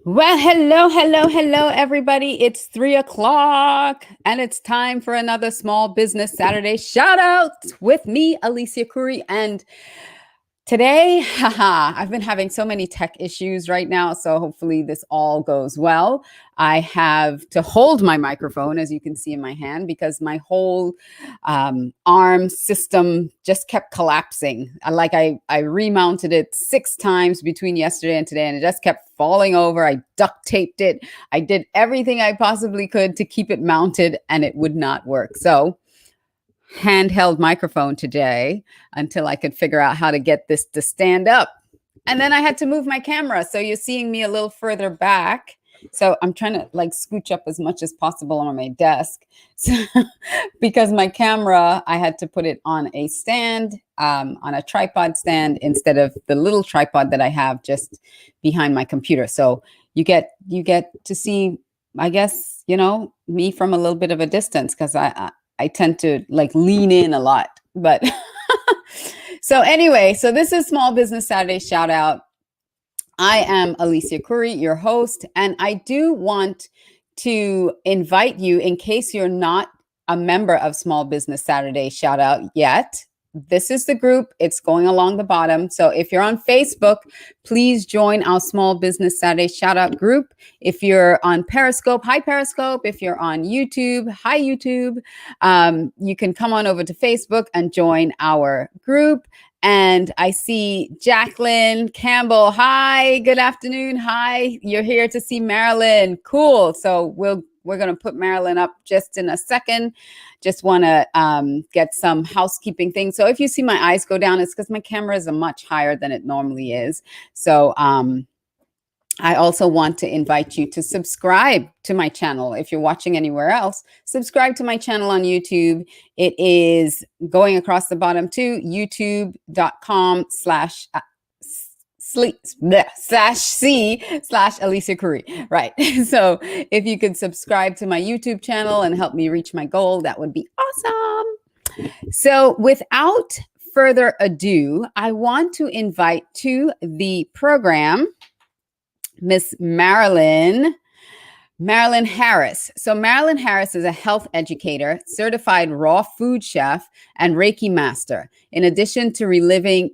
Well, hello, everybody. It's 3 o'clock and it's time for another Small Business Saturday shout out with me, Alicia Couri. And today, I've been having so many tech issues right now, so hopefully this all goes well. I have to hold my microphone, as you can see in my hand, because my whole arm system just kept collapsing. I remounted it 6 times between yesterday and today, and it just kept falling over. I duct taped it. I did everything I possibly could to keep it mounted, and it would not work. So handheld microphone today until I could figure out how to get this to stand up. And then I had to move my camera. So you're seeing me a little further back. So I'm trying to scooch up as much as possible on my desk. So, because my camera, I had to put it on a stand, on a tripod stand instead of the little tripod that I have just behind my computer. So you get to see, I guess, me from a little bit of a distance, because I tend to lean in a lot. But so anyway, so this is Small Business Saturday shout out. I am Alicia Couri, your host, and I do want to invite you, in case you're not a member of Small Business Saturday shout out yet. This is the group. It's going along the bottom. So if you're on Facebook, please join our Small Business Saturday shout out group. If you're on Periscope, hi Periscope. If you're on YouTube, hi YouTube. You can come on over to Facebook and join our group. And I see Jacqueline Campbell. Hi, good afternoon. Hi, you're here to see Marilyn. Cool. So we're going to put Marilyn up just in a second. Just want to get some housekeeping things. So if you see my eyes go down, it's because my camera is much higher than it normally is. So I also want to invite you to subscribe to my channel. If you're watching anywhere else, subscribe to my channel on YouTube. It is going across the bottom to youtube.com/C/Alicia Couri. Right. So if you could subscribe to my YouTube channel and help me reach my goal, that would be awesome. So without further ado, I want to invite to the program Miss Marilyn Harris. So Marilyn Harris is a health educator, certified raw food chef, and Reiki master. In addition to relieving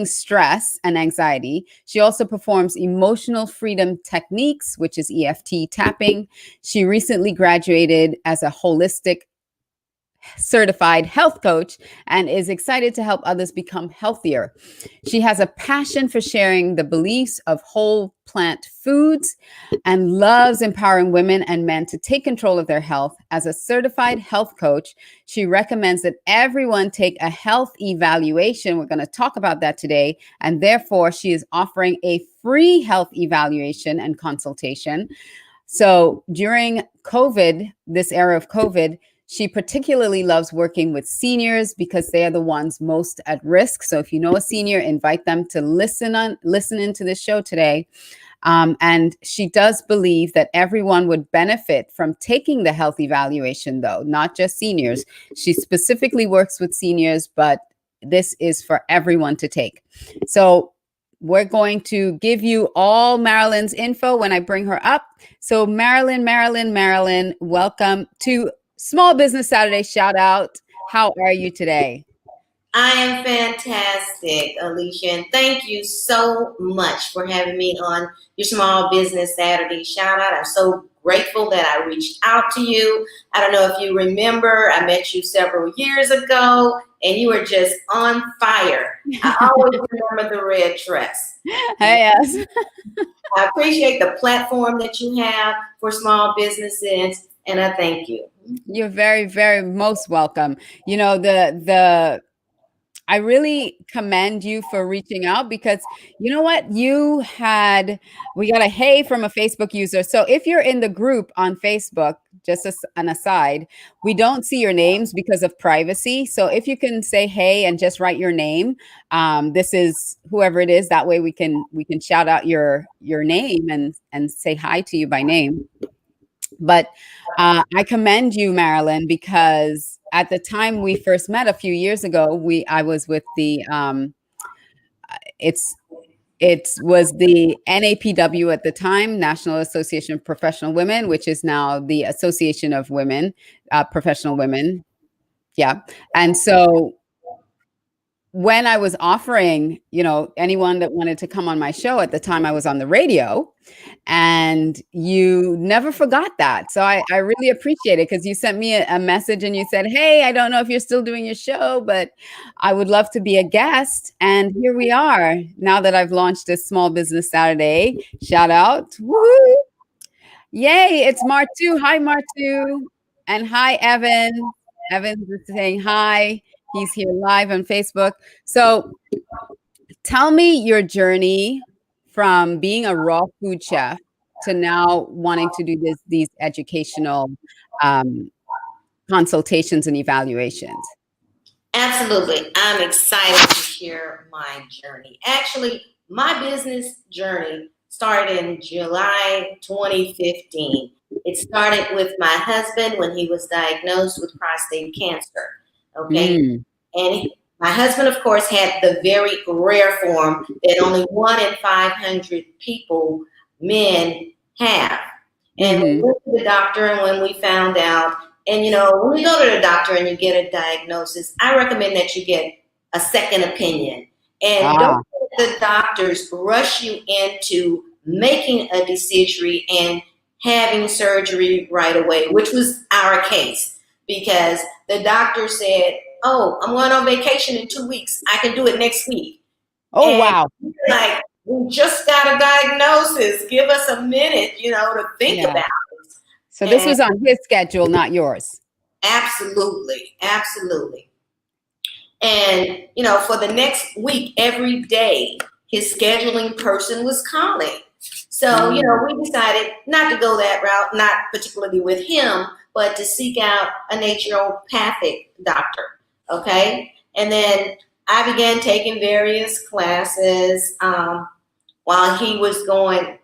stress and anxiety, she also performs emotional freedom techniques, which is EFT tapping. She recently graduated as a holistic certified health coach and is excited to help others become healthier. She has a passion for sharing the beliefs of whole plant foods and loves empowering women and men to take control of their health. As a certified health coach, she recommends that everyone take a health evaluation. We're going to talk about that today. And therefore, she is offering a free health evaluation and consultation. So during COVID, this era of COVID, she particularly loves working with seniors because they are the ones most at risk. So if you know a senior, invite them to listen into this show today. And she does believe that everyone would benefit from taking the health evaluation, though, not just seniors. She specifically works with seniors, but this is for everyone to take. So we're going to give you all Marilyn's info when I bring her up. So Marilyn, welcome to Small Business Saturday shout out. How are you today? I am fantastic, Alicia, and thank you so much for having me on your Small Business Saturday shout out. I'm so grateful that I reached out to you. I don't know if you remember, I met you several years ago and you were just on fire. I always remember the red dress. Yes. I appreciate the platform that you have for small businesses, and I thank you. You're very, very most welcome. You know, I really commend you for reaching out, because you know what? We got a hey from a Facebook user. So if you're in the group on Facebook, just as an aside, we don't see your names because of privacy. So if you can say hey and just write your name, this is whoever it is. That way we can shout out your name and say hi to you by name. But I commend you, Marilyn, because at the time we first met a few years ago, I was with the it's It was the NAPW at the time, National Association of Professional Women, which is now the Association of Women, Professional Women. Yeah. And so when I was offering, anyone that wanted to come on my show, at the time I was on the radio, and you never forgot that. So I really appreciate it, because you sent me a message and you said, hey, I don't know if you're still doing your show, but I would love to be a guest. And here we are, now that I've launched this Small Business Saturday. Shout out. Woo! Yay, it's Martu. Hi, Martu. And hi, Evan. Evan's just saying hi. He's here live on Facebook. So tell me your journey from being a raw food chef to now wanting to do these educational consultations and evaluations. Absolutely. I'm excited to share my journey. Actually, my business journey started in July 2015. It started with my husband when he was diagnosed with prostate cancer. Okay. And my husband, of course, had the very rare form that only 1 in 500 people, men, have. And we went to the doctor, and when we found out, and when we go to the doctor and you get a diagnosis, I recommend that you get a second opinion. And don't let the doctors rush you into making a decision and having surgery right away, which was our case, because the doctor said, oh, I'm going on vacation in 2 weeks. I can do it next week. Oh, and wow. Like, we just got a diagnosis. Give us a minute, to think about it. So this was on his schedule, not yours. Absolutely. Absolutely. And, for the next week, every day, his scheduling person was calling. So, we decided not to go that route, not particularly with him, but to seek out a naturopathic doctor. Okay. And then I began taking various classes while he was going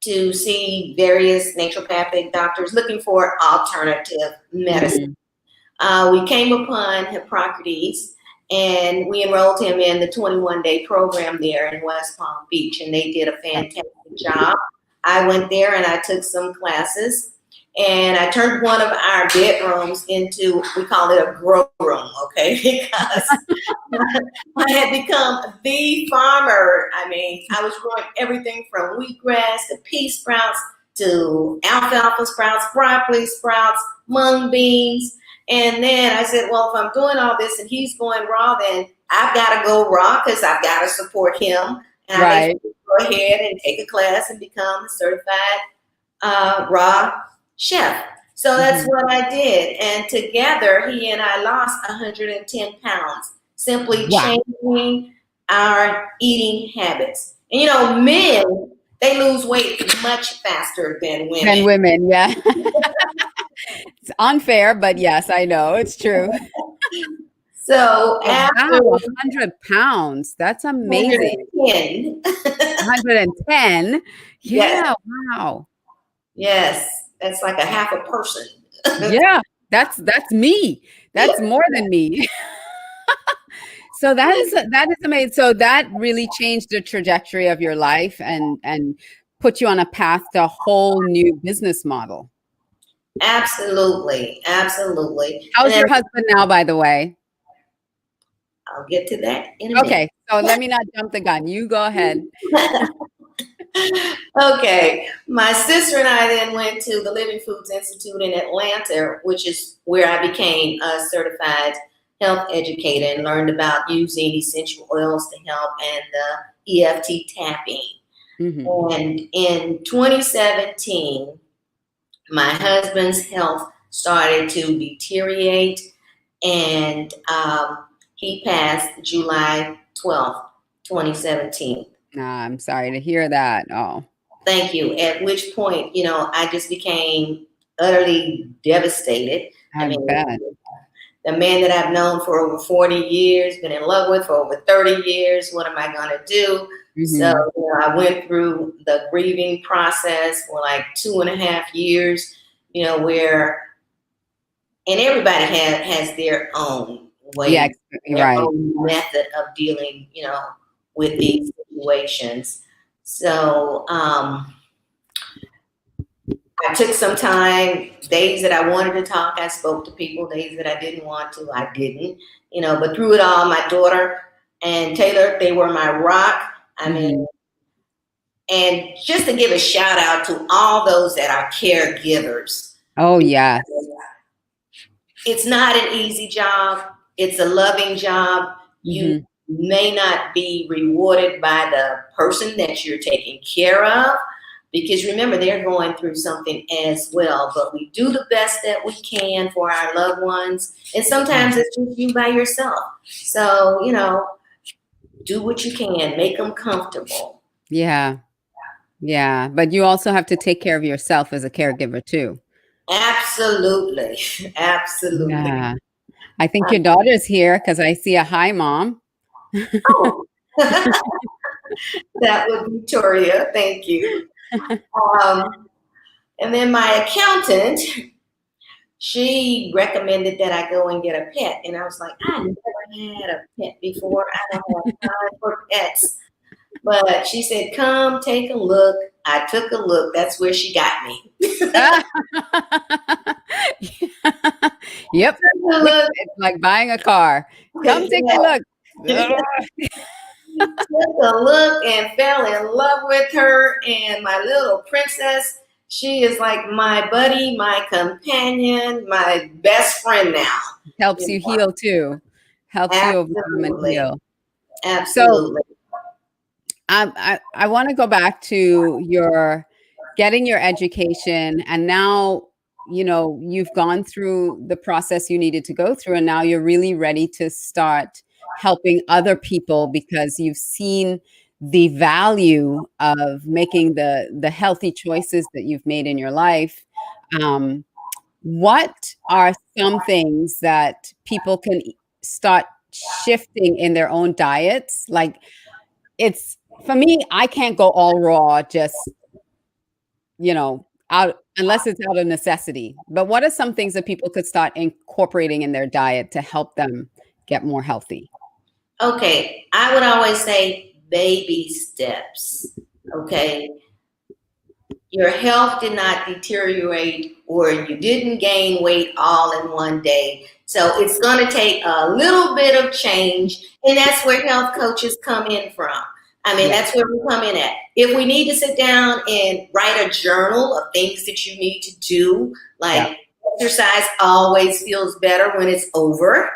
to see various naturopathic doctors looking for alternative medicine. We came upon Hippocrates, and we enrolled him in the 21-day program there in West Palm Beach, and they did a fantastic job. I went there and I took some classes, and I turned one of our bedrooms into, we call it a grow room, okay? Because I had become the farmer. I mean, I was growing everything from wheatgrass to pea sprouts to alfalfa sprouts, broccoli sprouts, mung beans. And then I said, well, if I'm doing all this and he's going raw, then I've got to go raw, because I've got to support him. And I go ahead and take a class and become a certified raw chef. So that's what I did. And together, he and I lost 110 pounds, simply changing our eating habits. And men, they lose weight much faster than women. Yeah. It's unfair, but yes, I know it's true. So after 100 pounds, that's amazing. 110. Yeah. Yes. Wow. Yes. That's like a half a person. Yeah. That's me. That's more than me. So that is amazing. So that really changed the trajectory of your life and put you on a path to a whole new business model. Absolutely. Absolutely. How's your husband now, by the way? I'll get to that in a minute. Okay. So let me not jump the gun. You go ahead. Okay. My sister and I then went to the Living Foods Institute in Atlanta, which is where I became a certified health educator and learned about using essential oils to help and the EFT tapping. And in 2017, my husband's health started to deteriorate, and he passed July 12th, 2017. I'm sorry to hear that. Oh, thank you. At which point, I just became utterly devastated. I bet. The man that I've known for over 40 years, been in love with for over 30 years, what am I going to do? So I went through the grieving process for like 2.5 years, where, and everybody has their own way, their own method of dealing, with these situations. So I took some time. Days that I wanted to talk, I spoke to people. Days that I didn't want to, I didn't. But through it all, my daughter and Taylor, they were my rock. I mean, and just to give a shout out to all those that are caregivers. Oh, yeah. It's not an easy job. It's a loving job. You may not be rewarded by the person that you're taking care of, because remember, they're going through something as well. But we do the best that we can for our loved ones. And sometimes it's just you by yourself. So, do what you can. Make them comfortable. Yeah. Yeah. But you also have to take care of yourself as a caregiver too. Absolutely. Absolutely. Yeah. I think your daughter's here because I see a hi, Mom. Oh. That would be Victoria. Thank you. And then my accountant, she recommended that I go and get a pet. And I was like, I never had a pet before. I don't have time for pets. But she said, come take a look. I took a look. That's where she got me. Yep. It's like buying a car. Come take a look. Took a look and fell in love with her. And my little princess, she is like my buddy, my companion, my best friend now. Helps you heal too. Helps you overcome and heal. Absolutely. So, I want to go back to your getting your education, and now you've gone through the process you needed to go through, and now you're really ready to start helping other people because you've seen the value of making the healthy choices that you've made in your life. What are some things that people can start shifting in their own diets? Like, for me, I can't go all raw, just, out unless it's out of necessity. But what are some things that people could start incorporating in their diet to help them get more healthy? Okay. I would always say baby steps. Okay. Your health did not deteriorate, or you didn't gain weight all in one day. So it's going to take a little bit of change. And that's where health coaches come in from. That's where we come in at. If we need to sit down and write a journal of things that you need to do, like exercise always feels better when it's over,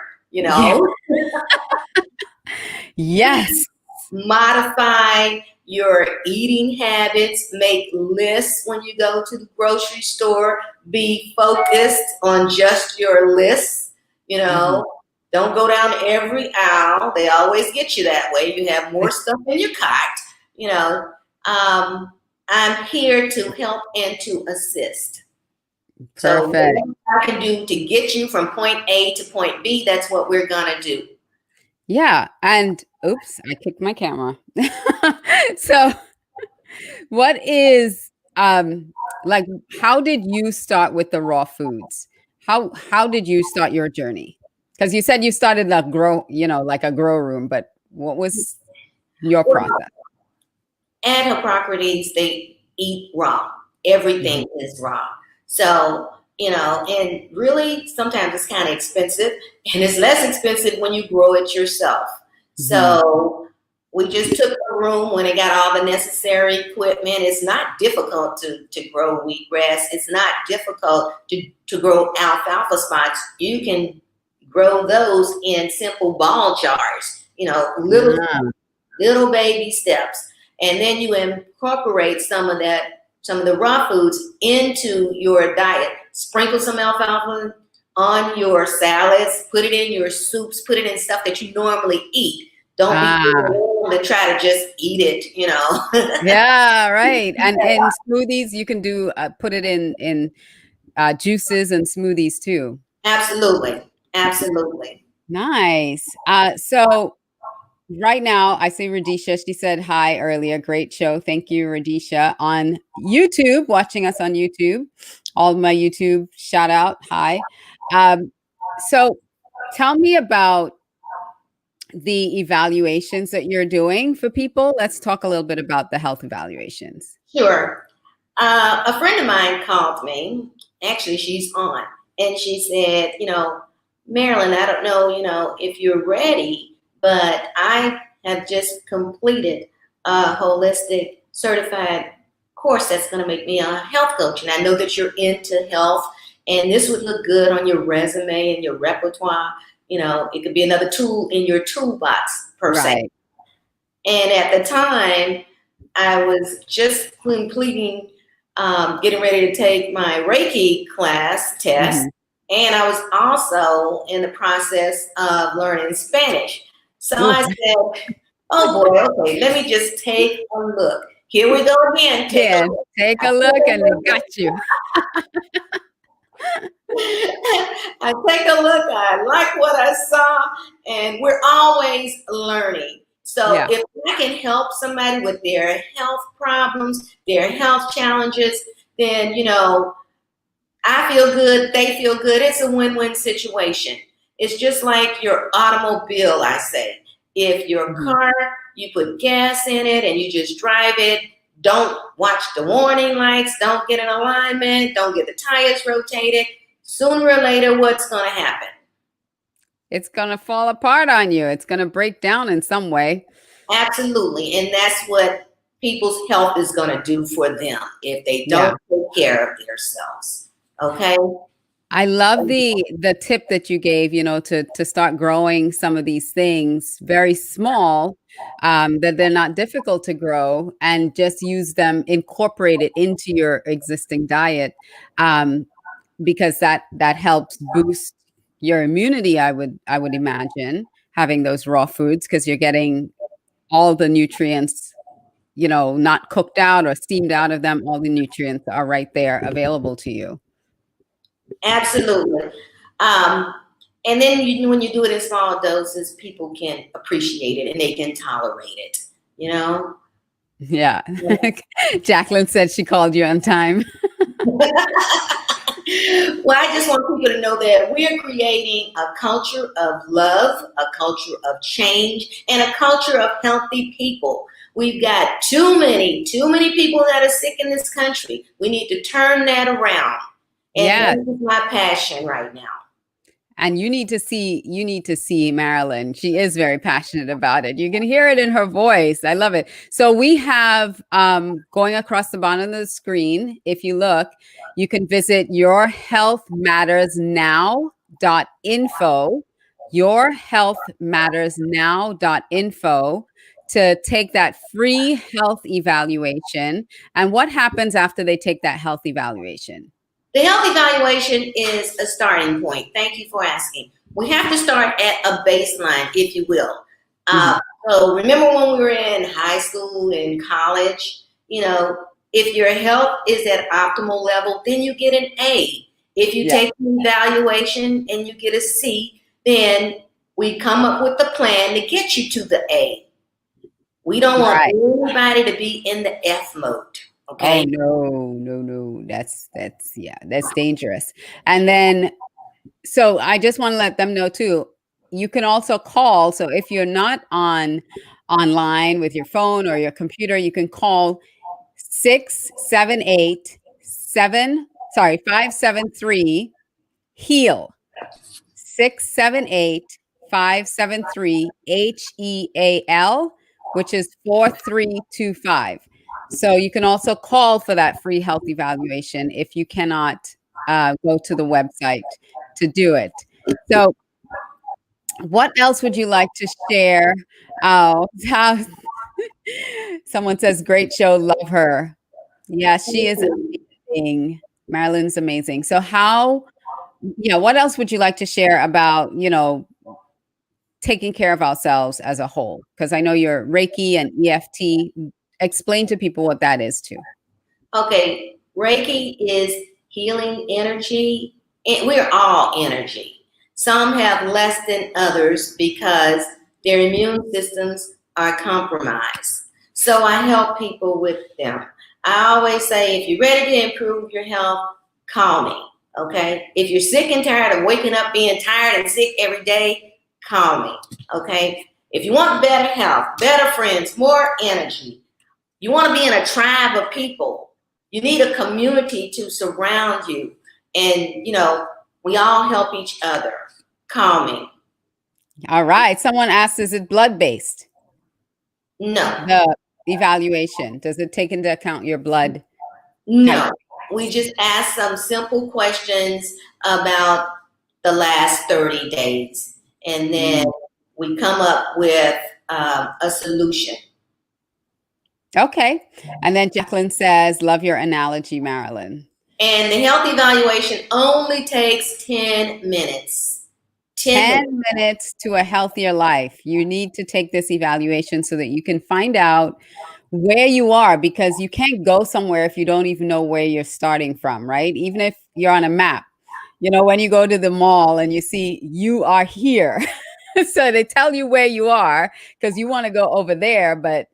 Yes. Modify your eating habits, make lists when you go to the grocery store, be focused on just your lists, Don't go down every aisle. They always get you that way. You have more stuff in your cart. I'm here to help and to assist. Perfect. So what I can do to get you from point A to point B, that's what we're going to do. Yeah. And oops, I kicked my camera. So what is, like, how did you start with the raw foods? How did you start your journey? Because you said you started like a grow room, but what was your process? At Hippocrates, they eat raw. Everything is raw. So, and really sometimes it's kind of expensive, and it's less expensive when you grow it yourself. So we just took a room when it got all the necessary equipment. It's not difficult to grow wheatgrass. It's not difficult to grow alfalfa spikes. You can grow those in simple ball jars, little baby steps. And then you incorporate some of the raw foods into your diet. Sprinkle some alfalfa on your salads, put it in your soups, put it in stuff that you normally eat. Don't be to try to just eat it, Yeah, right. And smoothies, you can do put it in juices and smoothies too. Absolutely. Absolutely. Nice. So right now, I see Radisha. She said hi earlier. Great show. Thank you, Radisha, on YouTube, watching us on YouTube. All of my YouTube shout out. Hi. So tell me about the evaluations that you're doing for people. Let's talk a little bit about the health evaluations. Sure. A friend of mine called me. Actually, she's on, and she said, Marilyn, I don't know, if you're ready, but I have just completed a holistic certified course that's going to make me a health coach. And I know that you're into health, and this would look good on your resume and your repertoire. It could be another tool in your toolbox, per se. And at the time, I was just completing, getting ready to take my Reiki class test. And I was also in the process of learning Spanish. So I said, oh boy, okay, let me just take a look. Here we go again. Take a look and they got you. I take a look, I like what I saw, and we're always learning. So if I can help somebody with their health problems, their health challenges, then, I feel good, they feel good. It's a win-win situation. It's just like your automobile, I say. If your car, you put gas in it and you just drive it, don't watch the warning lights, don't get in alignment, don't get the tires rotated, sooner or later, what's going to happen? It's going to fall apart on you. It's going to break down in some way. Absolutely. And that's what people's health is going to do for them if they don't take care of themselves. Okay. I love the tip that you gave, to start growing some of these things very small, that they're not difficult to grow, and just use them, incorporate it into your existing diet, because that helps boost your immunity. I would imagine, having those raw foods, because you're getting all the nutrients, not cooked out or steamed out of them. All the nutrients are right there available to you. Absolutely. And then when you do it in small doses, people can appreciate it and they can tolerate it, Yeah. Jacqueline said she called you on time. Well, I just want people to know that we are creating a culture of love, a culture of change, and a culture of healthy people. We've got too many people that are sick in this country. We need to turn that around. And this is my passion right now. And you need to see Marilyn. She is very passionate about it. You can hear it in her voice. I love it. So we have, going across the bottom of the screen, if you look, you can visit yourhealthmattersnow.info, yourhealthmattersnow.info, to take that free health evaluation. And what happens after they take that health evaluation? The health evaluation is a starting point. Thank you for asking. We have to start at a baseline, if you will. So remember when we were in high school and college, if your health is at optimal level, then you get an A. If you take the evaluation and you get a C, then we come up with a plan to get you to the A. We don't want anybody to be in the F mode. Okay. Oh, no. That's dangerous. And then, so I just want to let them know too, you can also call. So if you're not online with your phone or your computer, you can call 573 HEAL, 678-573 HEAL, which is 4325. So you can also call for that free health evaluation if you cannot go to the website to do it. So what else would you like to share? Someone says, great show, love her. Yeah, she is amazing. Marilyn's amazing. So what else would you like to share about, taking care of ourselves as a whole? Because I know you're Reiki and EFT. Explain to people what that is too. Okay, Reiki is healing energy. We're all energy. Some have less than others because their immune systems are compromised. So I help people with them. I always say, if you're ready to improve your health, call me, okay? If you're sick and tired of waking up being tired and sick every day, call me, okay? If you want better health, better friends, more energy, you want to be in a tribe of people, you need a community to surround you. And, we all help each other. Calming. All right. Someone asked, is it blood-based? No. The evaluation, does it take into account your blood? No. We just ask some simple questions about the last 30 days. And then we come up with a solution. Okay. And then Jacqueline says, love your analogy, Marilyn. And the health evaluation only takes 10 minutes. 10 minutes to a healthier life. You need to take this evaluation so that you can find out where you are, because you can't go somewhere if you don't even know where you're starting from, right? Even if you're on a map, when you go to the mall and you see you are here, so they tell you where you are because you want to go over there. But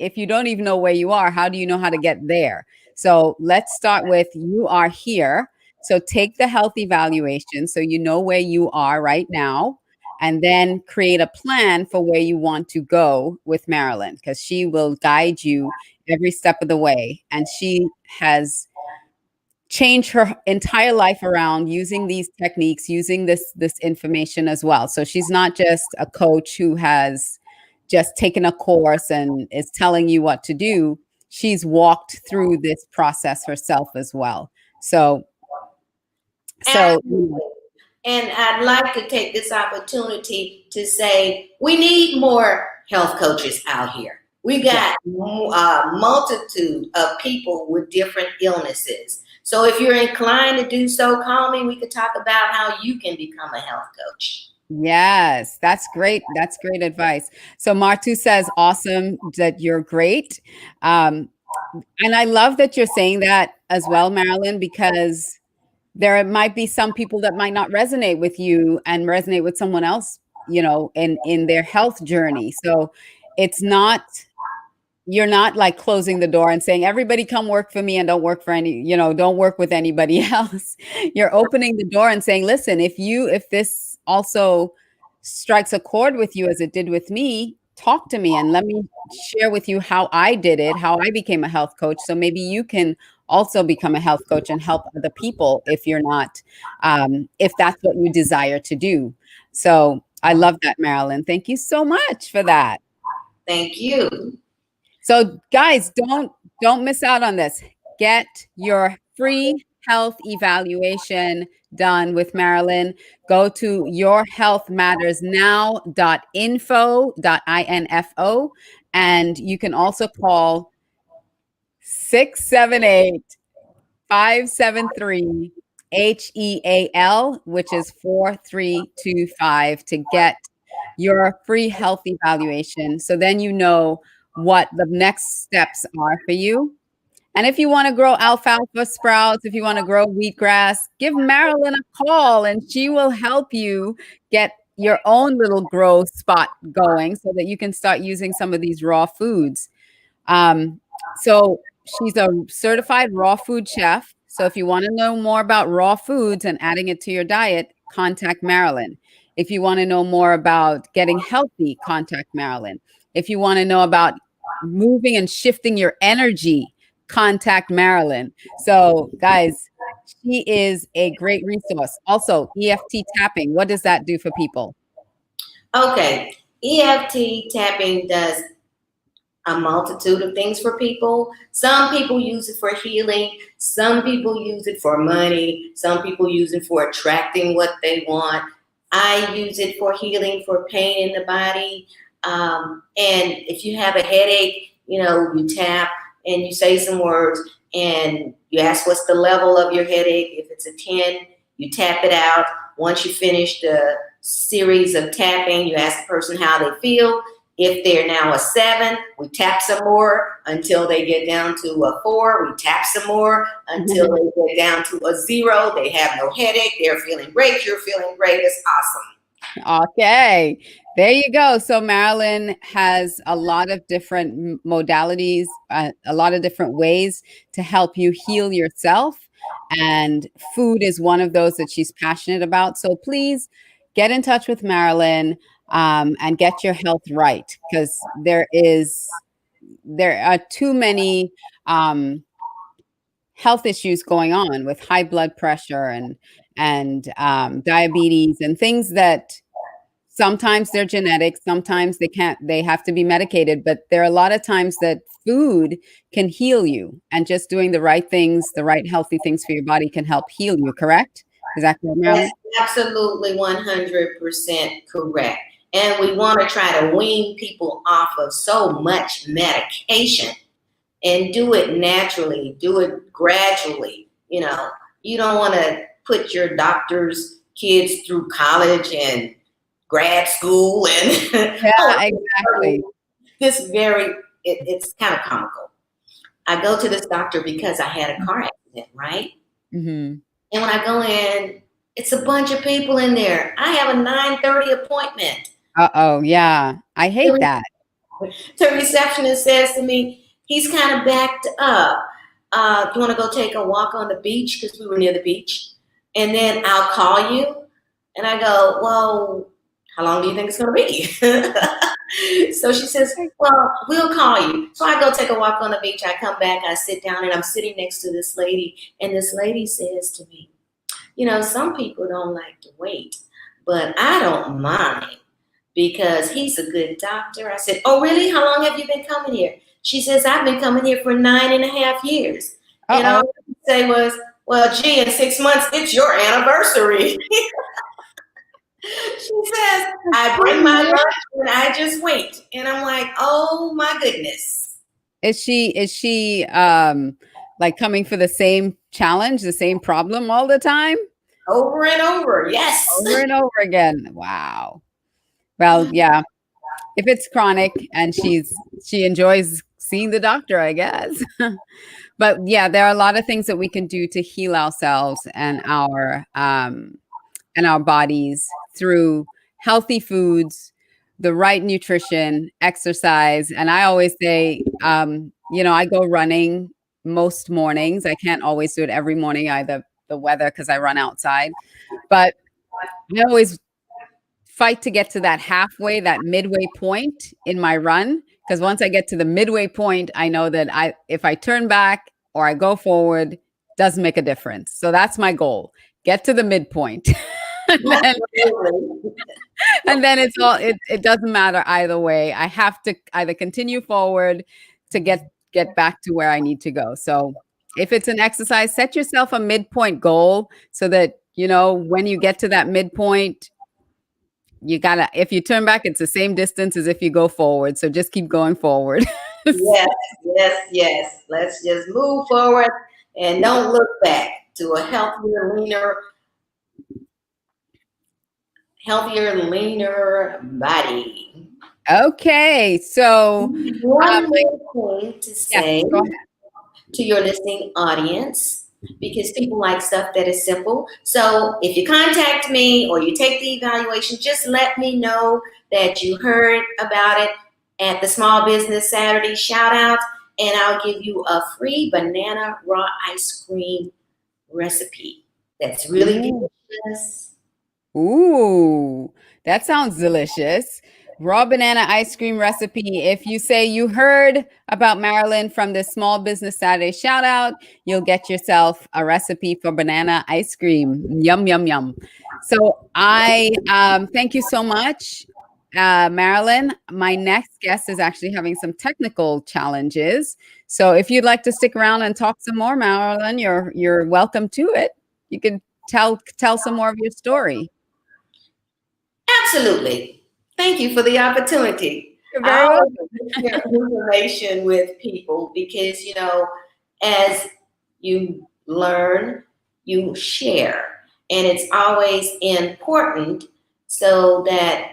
if you don't even know where you are, how do you know how to get there? So let's start with you are here. So take the health evaluation so you know where you are right now, and then create a plan for where you want to go with Marilyn, because she will guide you every step of the way. And she has changed her entire life around using these techniques, using this information as well. So she's not just a coach who has just taken a course and is telling you what to do. She's walked through this process herself as well. So and I'd like to take this opportunity to say we need more health coaches out here. We got a multitude of people with different illnesses. So if you're inclined to do so, call me. We could talk about how you can become a health coach. Yes, that's great. That's great advice. So Martu says, awesome, that you're great. And I love that you're saying that as well, Marilyn, because there might be some people that might not resonate with you and resonate with someone else, in their health journey. So you're not like closing the door and saying, everybody come work for me and don't work for don't work with anybody else. You're opening the door and saying, listen, if this also strikes a chord with you as it did with me, talk to me and let me share with you how I did it, how I became a health coach. So maybe you can also become a health coach and help other people if you're not, if that's what you desire to do. So I love that, Marilyn. Thank you so much for that. Thank you. So guys, don't miss out on this. Get your free health evaluation done with Marilyn. Go to yourhealthmattersnow.info, and you can also call 678-573-HEAL, which is 4325, to get your free health evaluation. So then you know what the next steps are for you. And if you want to grow alfalfa sprouts, if you want to grow wheatgrass, give Marilyn a call and she will help you get your own little grow spot going so that you can start using some of these raw foods. So she's a certified raw food chef. So if you want to know more about raw foods and adding it to your diet, contact Marilyn. If you want to know more about getting healthy, contact Marilyn. If you want to know about moving and shifting your energy, contact Marilyn. So guys, she is a great resource. Also, EFT tapping, what does that do for people? Okay, EFT tapping does a multitude of things for people. Some people use it for healing. Some people use it for money. Some people use it for attracting what they want. I use it for healing, for pain in the body. And if you have a headache, you tap and you say some words and you ask what's the level of your headache. If it's a 10, you tap it out. Once you finish the series of tapping, you ask the person how they feel. If they're now a 7, we tap some more until they get down to a 4. We tap some more until they get down to a 0. They have no headache. They're feeling great. You're feeling great. It's awesome. Okay, there you go. So Marilyn has a lot of different modalities, a lot of different ways to help you heal yourself. And food is one of those that she's passionate about. So please get in touch with Marilyn. and get your health right, because there are too many health issues going on with high blood pressure and diabetes and things that sometimes they're genetic, sometimes they have to be medicated, but there are a lot of times that food can heal you, and just doing the right things, the right healthy things for your body can help heal you, correct? Is that correct, That's Marilyn? absolutely 100% correct. And we want to try to wean people off of so much medication and do it naturally, do it gradually. You don't want to put your doctor's kids through college and grad school and Yeah, exactly. it's kind of comical. I go to this doctor because I had a car accident, right? Hmm. And when I go in, it's a bunch of people in there. I have a 9:30 appointment. Uh-oh, yeah. I hate The that. the receptionist says to me, he's kind of backed up. Do you want to go take a walk on the beach? Because we were near the beach. And then I'll call you. And I go, well, how long do you think it's going to be? So she says, well, we'll call you. So I go take a walk on the beach. I come back. I sit down and I'm sitting next to this lady. And this lady says to me, some people don't like to wait, but I don't mind because he's a good doctor. I said, oh, really? How long have you been coming here? She says, I've been coming here for 9.5 years. And all Uh-oh. I could say was, well, gee, in 6 months, it's your anniversary. She says, I bring my lunch and I just wait. And I'm like, oh my goodness. Is she like coming for the same challenge, the same problem all the time? Over and over, yes. Over and over again. Wow. Well, yeah. If it's chronic and she enjoys seeing the doctor, I guess. But yeah, there are a lot of things that we can do to heal ourselves and our bodies through healthy foods, the right nutrition, exercise. And I always say, I go running most mornings. I can't always do it every morning, either the weather, because I run outside. But I always fight to get to that midway point in my run. Because once I get to the midway point, I know that if I turn back or I go forward, doesn't make a difference. So that's my goal. Get to the midpoint. and then it doesn't matter either way. I have to either continue forward to get back to where I need to go. So if it's an exercise, set yourself a midpoint goal so that when you get to that midpoint, if you turn back, it's the same distance as if you go forward. So just keep going forward. Yes, yes, yes. Let's just move forward and don't look back to a healthier, leaner body. Okay, so One more thing to say go ahead. to your listening audience, because people like stuff that is simple. So if you contact me or you take the evaluation, just let me know that you heard about it at the Small Business Saturday shout out, and I'll give you a free banana raw ice cream recipe that's really delicious. Ooh, that sounds delicious. Raw banana ice cream recipe. If you say you heard about Marilyn from this Small Business Saturday shout out, you'll get yourself a recipe for banana ice cream. Yum, yum, yum. So I thank you so much, Marilyn. My next guest is actually having some technical challenges. So if you'd like to stick around and talk some more, Marilyn, you're welcome to it. You can tell some more of your story. Absolutely. Thank you for the opportunity. You're I very always welcome. share information with people because, as you learn, you share. And it's always important so that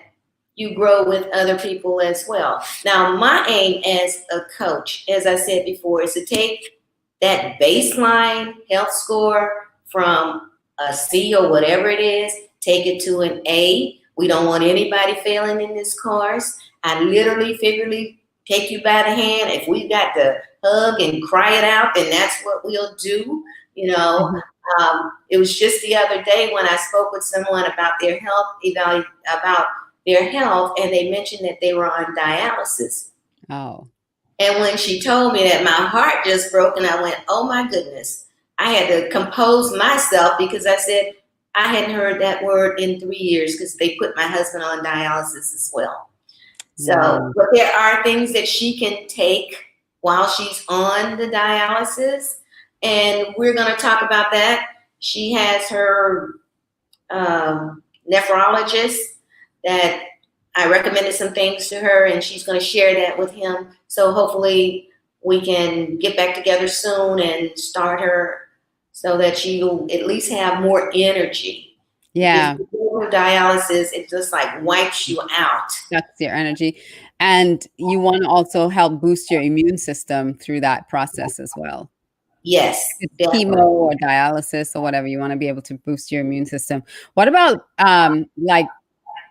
you grow with other people as well. Now, my aim as a coach, as I said before, is to take that baseline health score from a C or whatever it is, take it to an A. We don't want anybody failing in this course. I literally, figuratively take you by the hand. If we got to hug and cry it out, then that's what we'll do. It was just the other day when I spoke with someone about their health, about their health, and they mentioned that they were on dialysis. Oh. And when she told me that, my heart just broke, and I went, oh my goodness. I had to compose myself because I said I hadn't heard that word in 3 years because they put my husband on dialysis as well. So, Wow. but there are things that she can take while she's on the dialysis, and we're going to talk about that. She has her nephrologist that I recommended some things to her, and she's going to share that with him. So hopefully we can get back together soon and start her so that she'll at least have more energy. Yeah. Because dialysis, it just like wipes you out. That's your energy. And you want to also help boost your immune system through that process as well. Yes. It's chemo or dialysis or whatever. You want to be able to boost your immune system. What about like,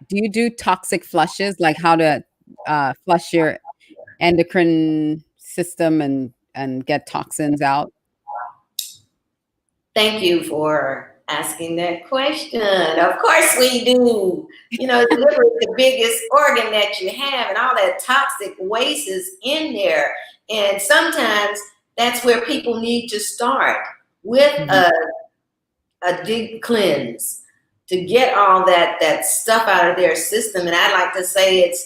do you do toxic flushes, like how to flush your endocrine system and get toxins out? Thank you for asking that question. Of course we do. You know, the liver is the biggest organ that you have, and all that toxic waste is in there. And sometimes that's where people need to start with a deep cleanse to get all that stuff out of their system. And I like to say it's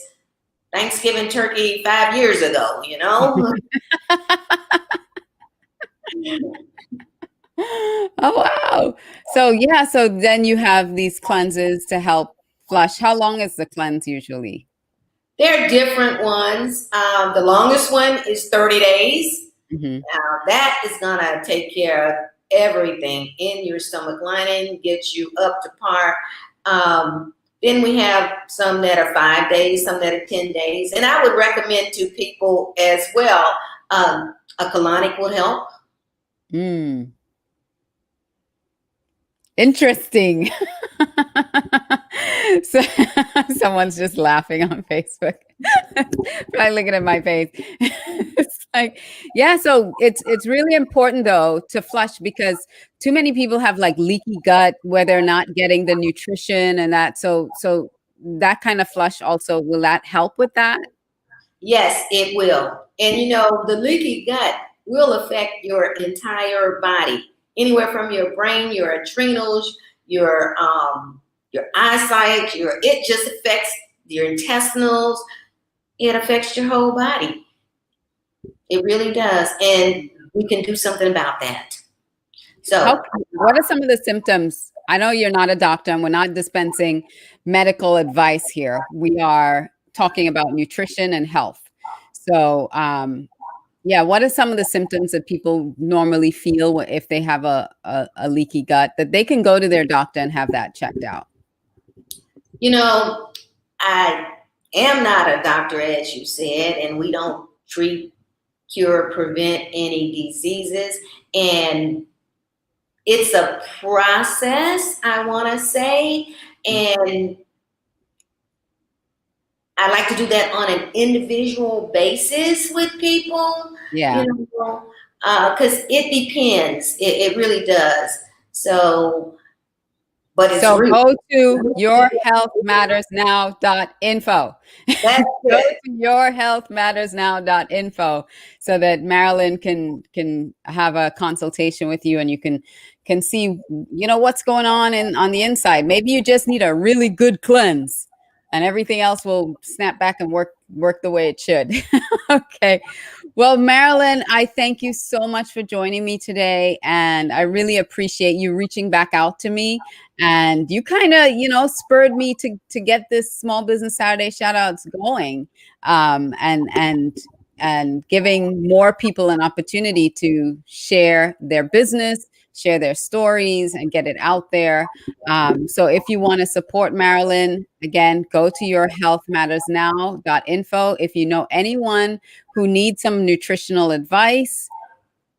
Thanksgiving turkey 5 years ago, you know? Oh, wow. So, yeah. So then you have these cleanses to help flush. How long is the cleanse usually? There are different ones. The longest one is 30 days. Mm-hmm. Now, that is going to take care of everything in your stomach lining, get you up to par. Then we have some that are 5 days, some that are 10 days. And I would recommend to people as well, a colonic will help. Mm. Interesting. So someone's just laughing on Facebook. Probably looking at my face. It's like, yeah, so it's really important though to flush, because too many people have like leaky gut where they're not getting the nutrition and that. So that kind of flush also, will that help with that? Yes, it will. And you know, the leaky gut will affect your entire body, anywhere from your brain, your adrenals, your eyesight, it just affects your intestinals. It affects your whole body. It really does. And we can do something about that. So what are some of the symptoms? I know you're not a doctor and we're not dispensing medical advice here. We are talking about nutrition and health. So, yeah, what are some of the symptoms that people normally feel if they have a leaky gut, that they can go to their doctor and have that checked out? You know, I am not a doctor, as you said, and we don't treat, cure, prevent any diseases. And it's a process, I want to say. And I like to do that on an individual basis with people. Yeah. You know, because it depends. It really does. So, but it's so real. Go to yourhealthmattersnow.info. That's Go to yourhealthmattersnow.info so that Marilyn can have a consultation with you and you can see, you know, what's going on the inside. Maybe you just need a really good cleanse and everything else will snap back and work the way it should. Okay. Well, Marilyn, I thank you so much for joining me today. And I really appreciate you reaching back out to me. And you kind of, you know, spurred me to get this Small Business Saturday shout outs going, and giving more people an opportunity to share their business, share their stories, and get it out there. So if you want to support Marilyn, again, go to yourhealthmattersnow.info. If you know anyone who needs some nutritional advice,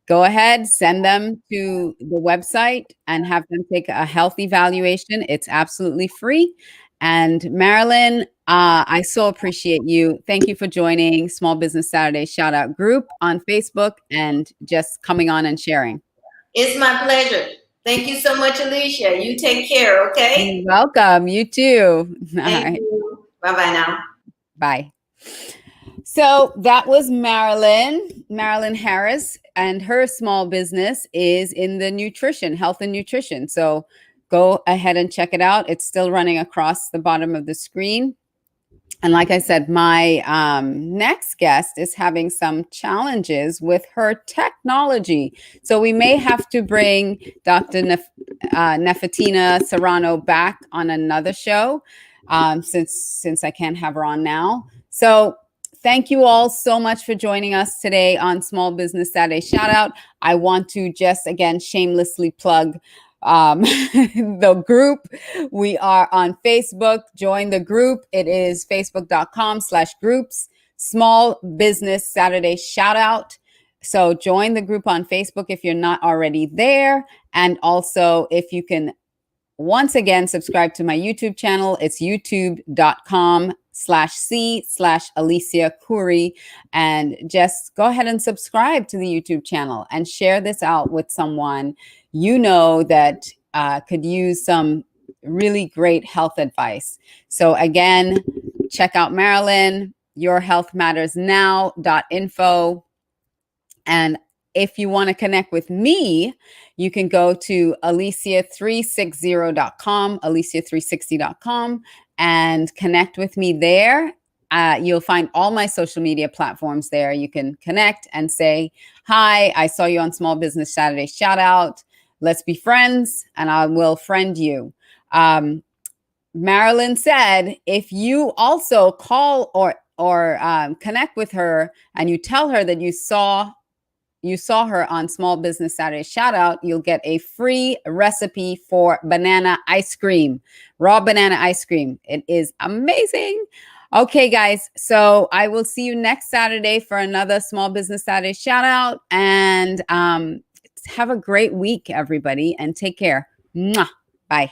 go ahead, send them to the website and have them take a health evaluation. It's absolutely free. And Marilyn, I so appreciate you. Thank you for joining Small Business Saturday Shout Out Group on Facebook and just coming on and sharing. It's my pleasure. Thank you so much, Alicia. You take care, okay? You're welcome. You too. Thank you. Bye-bye now. Bye. So that was Marilyn Harris, and her small business is in the nutrition, health and nutrition. So go ahead and check it out. It's still running across the bottom of the screen. And like I said, my next guest is having some challenges with her technology. So we may have to bring Dr. Nefertina Serrano back on another show since I can't have her on now. So thank you all so much for joining us today on Small Business Saturday Shout Out. I want to just, again, shamelessly plug the group. We are on Facebook. Join the group. It is facebook.com/groups, Small Business Saturday Shout Out. So join the group on Facebook if you're not already there. And also, if you can, once again, subscribe to my YouTube channel. It's youtube.com/C/Alicia Couri. And just go ahead and subscribe to the YouTube channel and share this out with someone you know that could use some really great health advice. So again, check out Marilyn, yourhealthmattersnow.info. And if you want to connect with me, you can go to alicia360.com, alicia360.com, and connect with me there. You'll find all my social media platforms there. You can connect and say, hi, I saw you on Small Business Saturday Shout Out. Let's be friends, and I will friend you. Marilyn said, if you also call or connect with her and you tell her that you saw her on Small Business Saturday Shout Out, you'll get a free recipe for banana ice cream, raw banana ice cream. It is amazing. Okay, guys. So I will see you next Saturday for another Small Business Saturday Shout Out. And have a great week, everybody, and take care. Mwah. Bye.